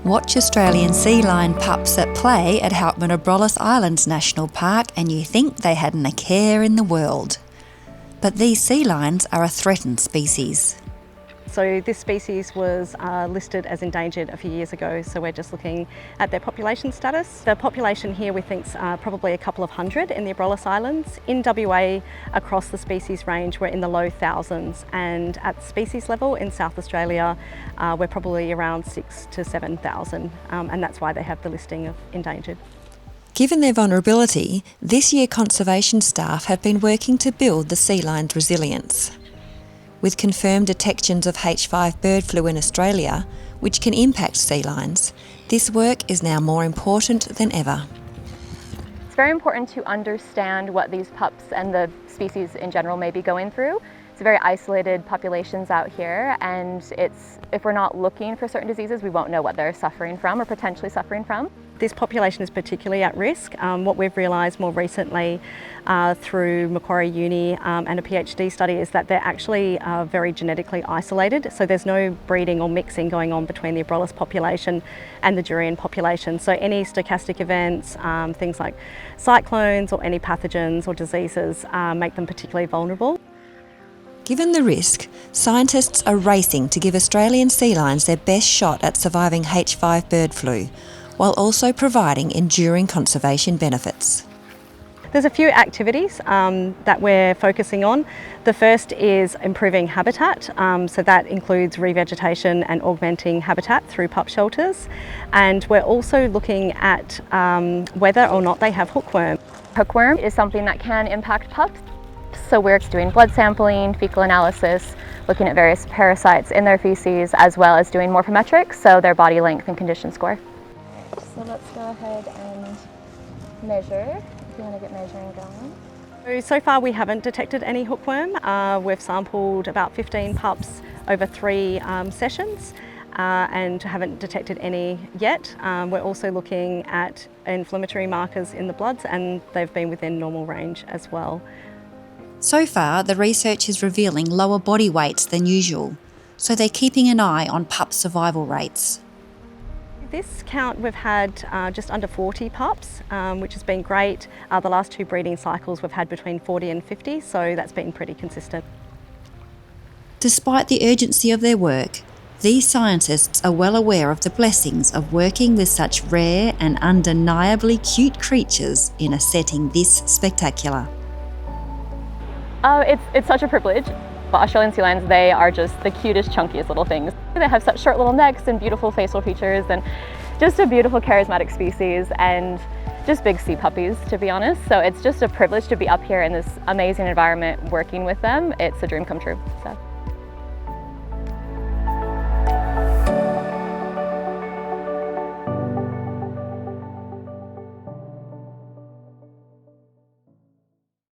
Watch Australian sea lion pups at play at Houtman Abrolhos Islands National Park and you think they hadn't a care in the world. But these sea lions are a threatened species. So this species was listed as endangered a few years ago, so we're just looking at their population status. The population here we think is probably a couple of hundred in the Abrolhos Islands. In WA, across the species range, we're in the low thousands, and at species level in South Australia, we're probably around 6,000 to 7,000, and that's why they have the listing of endangered. Given their vulnerability, this year conservation staff have been working to build the sea lion's resilience. With confirmed detections of H5 bird flu in Australia, which can impact sea lions, this work is now more important than ever. It's very important to understand what these pups and the species in general may be going through. It's very isolated populations out here, and if we're not looking for certain diseases, we won't know what they're suffering from or potentially suffering from. This population is particularly at risk. What we've realised more recently through Macquarie Uni and a PhD study is that they're actually very genetically isolated, so there's no breeding or mixing going on between the Abrolhos population and the durian population. So any stochastic events, things like cyclones or any pathogens or diseases make them particularly vulnerable. Given the risk, scientists are racing to give Australian sea lions their best shot at surviving H5 bird flu, while also providing enduring conservation benefits. There's a few activities that we're focusing on. The first is improving habitat, so that includes revegetation and augmenting habitat through pup shelters. And we're also looking at whether or not they have hookworm. Hookworm is something that can impact pups, so we're doing blood sampling, fecal analysis, looking at various parasites in their feces, as well as doing morphometrics, so their body length and condition score. So let's go ahead and measure, if you want to get measuring going. So far we haven't detected any hookworm. We've sampled about 15 pups over 3 sessions and haven't detected any yet. We're also looking at inflammatory markers in the bloods, and they've been within normal range as well. So far, the research is revealing lower body weights than usual, so they're keeping an eye on pup survival rates. This count we've had just under 40 pups, which has been great. The last 2 breeding cycles we've had between 40 and 50, so that's been pretty consistent. Despite the urgency of their work, these scientists are well aware of the blessings of working with such rare and undeniably cute creatures in a setting this spectacular. It's such a privilege. Australian sea lions, they are just the cutest, chunkiest little things. They have such short little necks and beautiful facial features, and just a beautiful, charismatic species, and just big sea puppies, to be honest. So it's just a privilege to be up here in this amazing environment working with them. It's a dream come true. So.